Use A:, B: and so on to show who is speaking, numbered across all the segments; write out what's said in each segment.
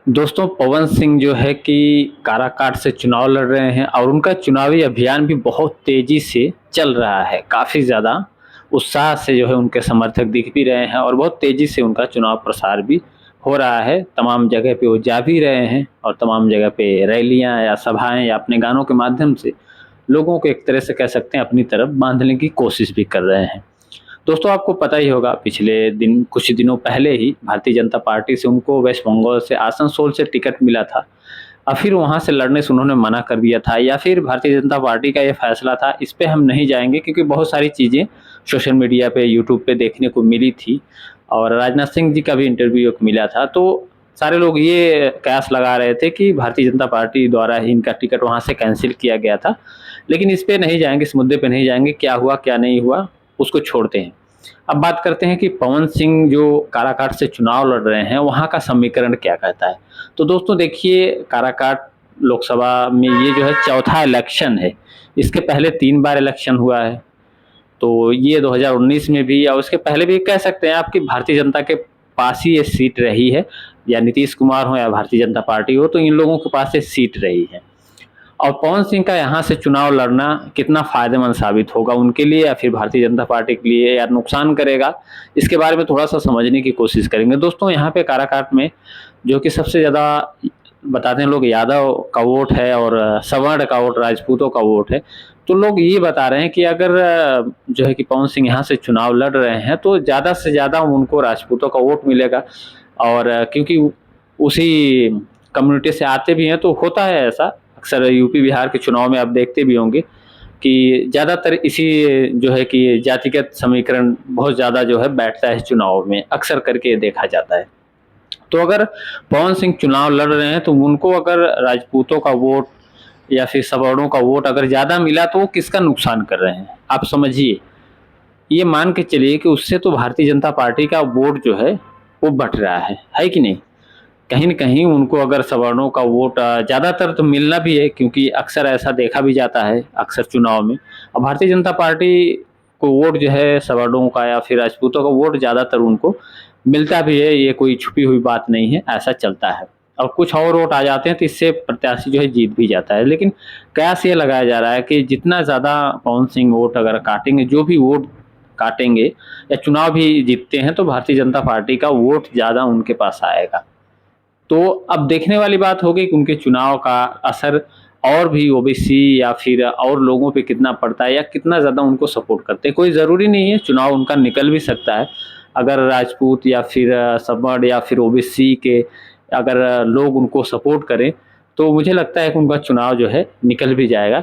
A: दोस्तों पवन सिंह जो है कि काराकाट से चुनाव लड़ रहे हैं और उनका चुनावी अभियान भी बहुत तेजी से चल रहा है। काफ़ी ज़्यादा उत्साह से जो है उनके समर्थक दिख भी रहे हैं और बहुत तेज़ी से उनका चुनाव प्रसार भी हो रहा है। तमाम जगह पे वो जा भी रहे हैं और तमाम जगह पे रैलियाँ या सभाएँ या अपने गानों के माध्यम से लोगों को एक तरह से कह सकते हैं अपनी तरफ बाँधने की कोशिश भी कर रहे हैं। दोस्तों आपको पता ही होगा पिछले दिन कुछ दिनों पहले ही भारतीय जनता पार्टी से उनको वेस्ट बंगाल से आसनसोल से टिकट मिला था और फिर वहाँ से लड़ने से उन्होंने मना कर दिया था या फिर भारतीय जनता पार्टी का ये फैसला था। इस पे हम नहीं जाएंगे क्योंकि बहुत सारी चीज़ें सोशल मीडिया पे यूट्यूब पे देखने को मिली थी और राजनाथ सिंह जी का भी इंटरव्यू मिला था। तो सारे लोग ये कयास लगा रहे थे कि भारतीय जनता पार्टी द्वारा ही इनका टिकट वहाँ से कैंसिल किया गया था। लेकिन इस पे नहीं जाएंगे, इस मुद्दे पे नहीं जाएंगे, क्या हुआ क्या नहीं हुआ उसको छोड़ते हैं। अब बात करते हैं कि पवन सिंह जो काराकाट से चुनाव लड़ रहे हैं, वहाँ का समीकरण क्या कहता है। तो दोस्तों देखिए, काराकाट लोकसभा में ये जो है चौथा इलेक्शन है। इसके पहले 3 बार इलेक्शन हुआ है। तो ये 2019 में भी और उसके पहले भी कह सकते हैं आप कि भारतीय जनता के पास ही ये सीट रही है, या नीतीश कुमार हो या भारतीय जनता पार्टी हो, तो इन लोगों के पास ये सीट रही है। और पवन सिंह का यहाँ से चुनाव लड़ना कितना फ़ायदेमंद साबित होगा उनके लिए या फिर भारतीय जनता पार्टी के लिए, या नुकसान करेगा, इसके बारे में थोड़ा-सा समझने की कोशिश करेंगे। दोस्तों यहाँ पे काराकाट में जो कि सबसे ज़्यादा बताते हैं लोग यादव का वोट है और सवर्ण का वोट, राजपूतों का वोट है। तो लोग ये बता रहे हैं कि अगर जो है कि पवन सिंह यहाँ से चुनाव लड़ रहे हैं तो ज़्यादा से ज़्यादा उनको राजपूतों का वोट मिलेगा। और क्योंकि उसी कम्युनिटी से आते भी हैं तो होता है ऐसा। अक्सर यूपी बिहार के चुनाव में आप देखते भी होंगे कि ज़्यादातर इसी जो है कि जातिगत समीकरण बहुत ज़्यादा जो है बैठता है चुनाव में, अक्सर करके देखा जाता है। तो अगर पवन सिंह चुनाव लड़ रहे हैं तो उनको अगर राजपूतों का वोट या फिर सवर्णों का वोट अगर ज़्यादा मिला तो वो किसका नुकसान कर रहे हैं आप समझिए। ये मान के चलिए कि उससे तो भारतीय जनता पार्टी का वोट जो है वो बढ़ रहा है कि नहीं। कहीं न कहीं उनको अगर सवर्णों का वोट ज़्यादातर तो मिलना भी है, क्योंकि अक्सर ऐसा देखा भी जाता है अक्सर चुनाव में। और भारतीय जनता पार्टी को वोट जो है सवर्णों का या फिर राजपूतों का वोट ज़्यादातर उनको मिलता भी है, ये कोई छुपी हुई बात नहीं है, ऐसा चलता है। और कुछ और वोट आ जाते हैं तो इससे प्रत्याशी जो है जीत भी जाता है। लेकिन कयास ये लगाया जा रहा है कि जितना ज़्यादा पवन सिंह वोट अगर काटेंगे, जो भी वोट काटेंगे या चुनाव भी जीतते हैं, तो भारतीय जनता पार्टी का वोट ज़्यादा उनके पास आएगा। तो अब देखने वाली बात होगी कि उनके चुनाव का असर और भी ओबीसी या फिर और लोगों पे कितना पड़ता है या कितना ज़्यादा उनको सपोर्ट करते हैं। कोई ज़रूरी नहीं है, चुनाव उनका निकल भी सकता है। अगर राजपूत या फिर सवर्ण या फिर ओबीसी के अगर लोग उनको सपोर्ट करें, तो मुझे लगता है कि उनका चुनाव जो है निकल भी जाएगा।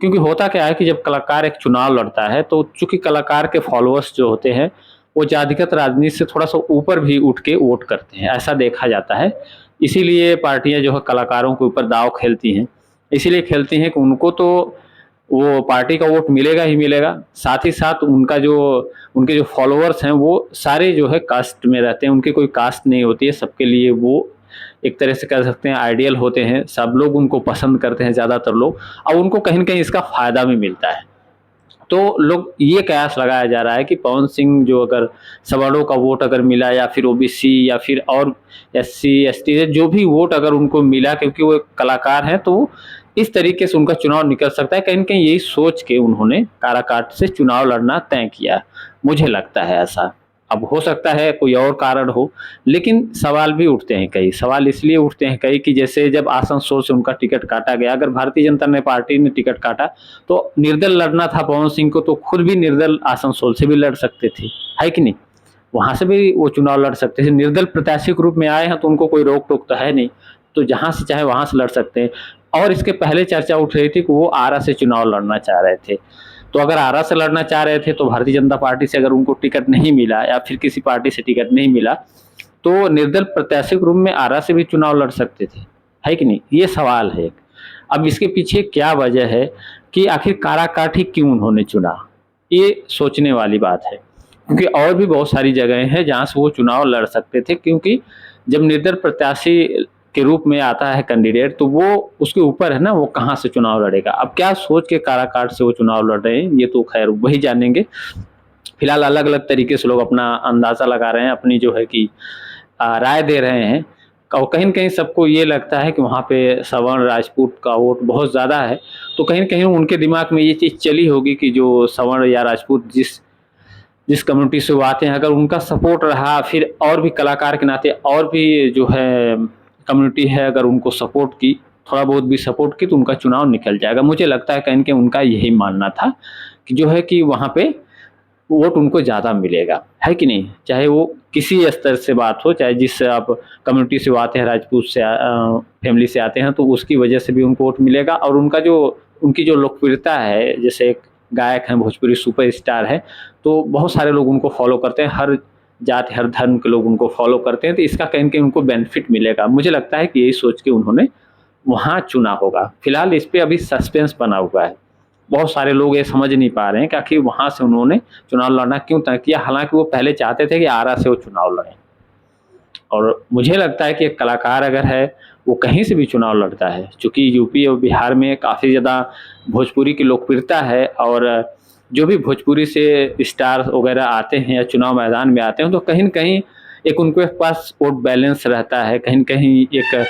A: क्योंकि होता क्या है कि जब कलाकार एक चुनाव लड़ता है, तो चूँकि कलाकार के फॉलोअर्स जो होते हैं, वो जातिगत राजनीति से थोड़ा-सा ऊपर भी उठ के वोट करते हैं, ऐसा देखा जाता है। इसीलिए पार्टियाँ जो है कलाकारों के ऊपर दाँव खेलती हैं। इसीलिए खेलती हैं कि उनको तो वो पार्टी का वोट मिलेगा ही मिलेगा, साथ ही साथ उनके जो फॉलोअर्स हैं वो सारे जो है कास्ट में रहते हैं, उनकी कोई कास्ट नहीं होती है, सबके लिए वो एक तरह से कह सकते हैं आइडियल होते हैं, सब लोग उनको पसंद करते हैं ज़्यादातर लोग, और उनको कहीं न कहीं इसका फ़ायदा भी मिलता है। तो लोग ये कयास लगाया जा रहा है कि पवन सिंह जो अगर सवर्णों का वोट अगर मिला या फिर ओबीसी या फिर और एससी एसटी जो भी वोट अगर उनको मिला, क्योंकि वो एक कलाकार हैं, तो इस तरीके से उनका चुनाव निकल सकता है। कहीं न कहीं यही सोच के उन्होंने काराकाट से चुनाव लड़ना तय किया, मुझे लगता है ऐसा। अब हो सकता है कोई और कारण हो, लेकिन सवाल भी उठते हैं कई। सवाल इसलिए उठते हैं कई कि जैसे जब आसनसोल से उनका टिकट काटा गया, अगर भारतीय जनता ने पार्टी ने टिकट काटा तो निर्दल लड़ना था पवन सिंह को, तो खुद भी निर्दल आसनसोल से भी लड़ सकते थे, है कि नहीं? वहाँ से भी वो चुनाव लड़ सकते थे। निर्दल प्रत्याशी के रूप में आए हैं तो उनको कोई रोक-टोक तो है नहीं, तो जहाँ से चाहे वहाँ से लड़ सकते हैं। और इसके पहले चर्चा उठ रही थी कि वो आरा से चुनाव लड़ना चाह रहे थे। तो अगर आरा से लड़ना चाह रहे थे तो भारतीय जनता पार्टी से अगर उनको टिकट नहीं मिला या फिर किसी पार्टी से टिकट नहीं मिला, तो निर्दल प्रत्याशी के रूप में आरा से भी चुनाव लड़ सकते थे, है कि नहीं? ये सवाल है एक। अब इसके पीछे क्या वजह है कि आखिर काराकाट ही क्यों उन्होंने चुना? ये सोचने वाली बात है। क्योंकि और भी बहुत सारी जगहें हैं जहाँ से वो चुनाव लड़ सकते थे, क्योंकि जब निर्दल प्रत्याशी के रूप में आता है कैंडिडेट, तो वो उसके ऊपर है ना, वो कहाँ से चुनाव लड़ेगा। अब क्या सोच के काराकाट से वो चुनाव लड़ रहे हैं, ये तो खैर वही जानेंगे। फिलहाल अलग-अलग तरीके से लोग अपना अंदाज़ा लगा रहे हैं, अपनी जो है कि राय दे रहे हैं। और कहीं न कहीं सबको ये लगता है कि वहाँ पे सवर्ण राजपूत का वोट बहुत ज़्यादा है, तो कहीं न कहीं उनके दिमाग में ये चीज़ चली होगी कि जो सवर्ण या राजपूत जिस जिस कम्युनिटी से वो आते हैं, अगर उनका सपोर्ट रहा, फिर और भी कलाकार के नाते और भी जो है कम्युनिटी है, अगर उनको सपोर्ट की, थोड़ा बहुत भी सपोर्ट की, तो उनका चुनाव निकल जाएगा। मुझे लगता है कहीं न कहीं उनका यही मानना था कि जो है कि वहाँ पे वोट उनको ज़्यादा मिलेगा, है कि नहीं? चाहे वो किसी स्तर से बात हो, चाहे जिस आप कम्युनिटी से वो आते हैं, राजपूत से फैमिली से आते हैं, तो उसकी वजह से भी उनको वोट मिलेगा और उनकी जो लोकप्रियता है, जैसे एक गायक हैं, भोजपुरी सुपरस्टार है, तो बहुत सारे लोग उनको फ़ॉलो करते हैं, हर जाति, हर धर्म के लोग उनको फ़ॉलो करते हैं, तो इसका कहीं न कहीं उनको बेनिफिट मिलेगा। मुझे लगता है कि यही सोच के उन्होंने वहाँ चुना होगा। फिलहाल इस पे अभी सस्पेंस बना हुआ है। बहुत सारे लोग ये समझ नहीं पा रहे हैं कि आखिर वहाँ से उन्होंने चुनाव लड़ना क्यों तय किया, हालाँकि वो पहले चाहते थे कि आरा से वो चुनाव लड़ें। और मुझे लगता है कि एक कलाकार अगर है, वो कहीं से भी चुनाव लड़ता है, चूँकि यूपी और बिहार में काफ़ी ज़्यादा भोजपुरी की लोकप्रियता है और जो भी भोजपुरी से स्टार वगैरह आते हैं या चुनाव मैदान में आते हैं, तो कहीं न कहीं एक उनके पास वोट बैलेंस रहता है, कहीं न कहीं एक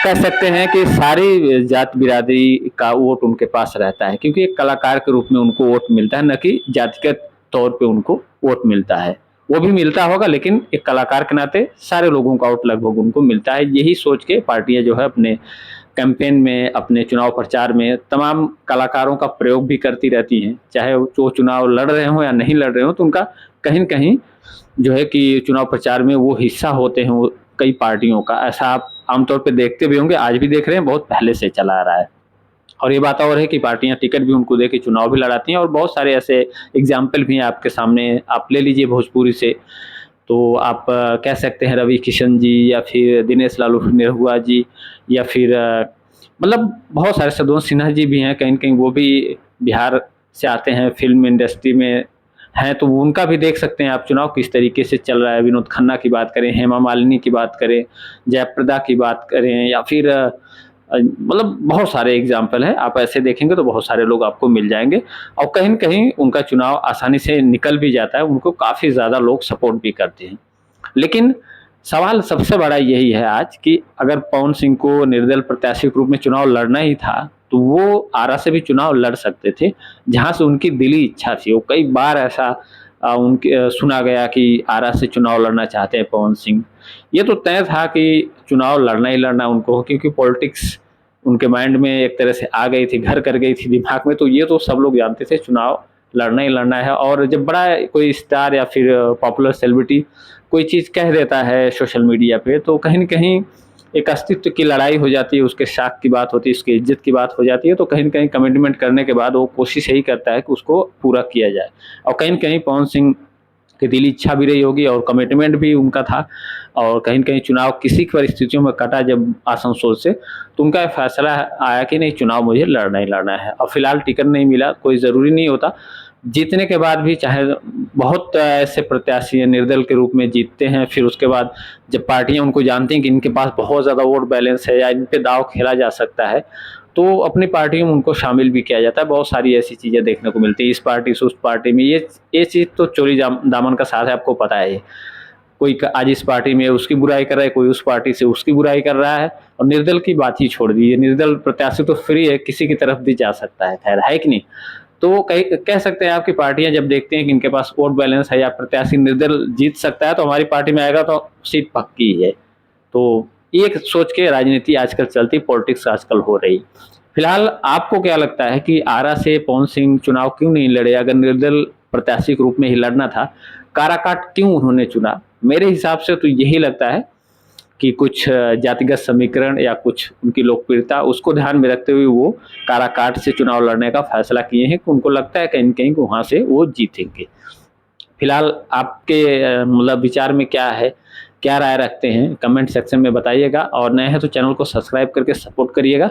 A: कह सकते हैं कि सारी जात बिरादरी का वोट उनके पास रहता है, क्योंकि एक कलाकार के रूप में उनको वोट मिलता है, न कि जातिगत तौर पे उनको वोट मिलता है। वो भी मिलता होगा, लेकिन एक कलाकार के नाते सारे लोगों का वोट लगभग उनको मिलता है। यही सोच के पार्टियाँ जो है अपने कैंपेन में, अपने चुनाव प्रचार में तमाम कलाकारों का प्रयोग भी करती रहती हैं। चाहे वो चुनाव लड़ रहे हों या नहीं लड़ रहे हों, तो उनका कहीं न कहीं जो है कि चुनाव प्रचार में वो हिस्सा होते हैं, वो कई पार्टियों का। ऐसा आप आमतौर पे देखते भी होंगे, आज भी देख रहे हैं, बहुत पहले से चला आ रहा है। और ये बात और है कि पार्टियाँ टिकट भी उनको दे के चुनाव भी लड़ाती हैं और बहुत सारे ऐसे एग्ज़ाम्पल भी हैं आपके सामने। आप ले लीजिए भोजपुरी से, तो आप कह सकते हैं रवि किशन जी या फिर दिनेश लालू निरहुआ जी या फिर मतलब बहुत सारे सदोन सिन्हा जी भी हैं, कहीं न कहीं वो भी बिहार से आते हैं, फ़िल्म इंडस्ट्री में हैं, तो उनका भी देख सकते हैं आप चुनाव किस तरीके से चल रहा है। विनोद खन्ना की बात करें, हेमा मालिनी की बात करें, जयप्रदा की बात करें या फिर मतलब बहुत सारे एग्ज़ाम्पल हैं। आप ऐसे देखेंगे तो बहुत सारे लोग आपको मिल जाएँगे और कहीं न कहीं उनका चुनाव आसानी से निकल भी जाता है, उनको काफ़ी ज़्यादा लोग सपोर्ट भी करते हैं। लेकिन सवाल सबसे बड़ा यही है आज कि अगर पवन सिंह को निर्दलीय प्रत्याशी के रूप में चुनाव लड़ना ही था, तो वो आरा से भी चुनाव लड़ सकते थे, जहाँ से उनकी दिली इच्छा थी। वो कई बार ऐसा सुना गया कि आरा से चुनाव लड़ना चाहते हैं पवन सिंह। ये तो तय था कि चुनाव लड़ना ही लड़ना उनको, क्योंकि पॉलिटिक्स उनके माइंड में एक तरह से आ गई थी, घर कर गई थी दिमाग में, तो ये तो सब लोग जानते थे चुनाव लड़ना ही लड़ना है। और जब बड़ा कोई स्टार या फिर पॉपुलर सेलिब्रिटी कोई चीज़ कह देता है सोशल मीडिया पे, तो कहीं न कहीं एक अस्तित्व की लड़ाई हो जाती है, उसके शाख की बात होती है, उसकी इज़्ज़त की बात हो जाती है, तो कहीं न कहीं कमिटमेंट करने के बाद वो कोशिश यही करता है कि उसको पूरा किया जाए। और कहीं न कहीं पवन सिंह की दिली इच्छा भी रही होगी और कमिटमेंट भी उनका था और कहीं न कहीं चुनाव किसी परिस्थितियों में कटा जब आसनसोल से, तो उनका फैसला आया कि नहीं, चुनाव मुझे लड़ना ही लड़ना है। और फिलहाल टिकट नहीं मिला, कोई ज़रूरी नहीं होता। जीतने के बाद भी चाहे बहुत ऐसे प्रत्याशी हैं निर्दल के रूप में जीतते हैं, फिर उसके बाद जब पार्टियाँ उनको जानती हैं कि इनके पास बहुत ज़्यादा वोट बैलेंस है या इन पे दाँव खेला जा सकता है, तो अपनी पार्टी में उनको शामिल भी किया जाता है। बहुत सारी ऐसी चीज़ें देखने को मिलती हैं, इस पार्टी से उस पार्टी में। ये चीज़ तो चोरी दामन का साथ है, आपको पता है ये। कोई आज इस पार्टी में उसकी बुराई कर रहा है, कोई उस पार्टी से उसकी बुराई कर रहा है और निर्दल की बात ही छोड़ दीजिए। निर्दल प्रत्याशी तो फ्री है, किसी की तरफ भी जा सकता है, खैर है कि नहीं? तो कह सकते हैं आपकी पार्टियां जब देखते हैं कि इनके पास वोट बैलेंस है या प्रत्याशी निर्दल जीत सकता है, तो हमारी पार्टी में आएगा तो सीट पक्की है। तो ये एक सोच के राजनीति आजकल चलती, पॉलिटिक्स आजकल हो रही। फिलहाल आपको क्या लगता है कि आरा से पवन सिंह चुनाव क्यों नहीं लड़े? अगर निर्दल प्रत्याशी के रूप में ही लड़ना था, काराकाट क्यों उन्होंने चुना? मेरे हिसाब से तो यही लगता है कि कुछ जातिगत समीकरण या कुछ उनकी लोकप्रियता, उसको ध्यान में रखते हुए वो काराकाट से चुनाव लड़ने का फैसला किए हैं कि उनको लगता है कहीं न कहीं वहाँ से वो जीतेंगे। फिलहाल आपके मतलब विचार में क्या है? क्या राय रखते हैं? कमेंट सेक्शन में बताइएगा और नए हैं तो चैनल को सब्सक्राइब करके सपोर्ट करिएगा।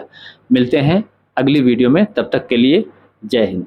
A: मिलते हैं अगली वीडियो में, तब तक के लिए जय हिंद।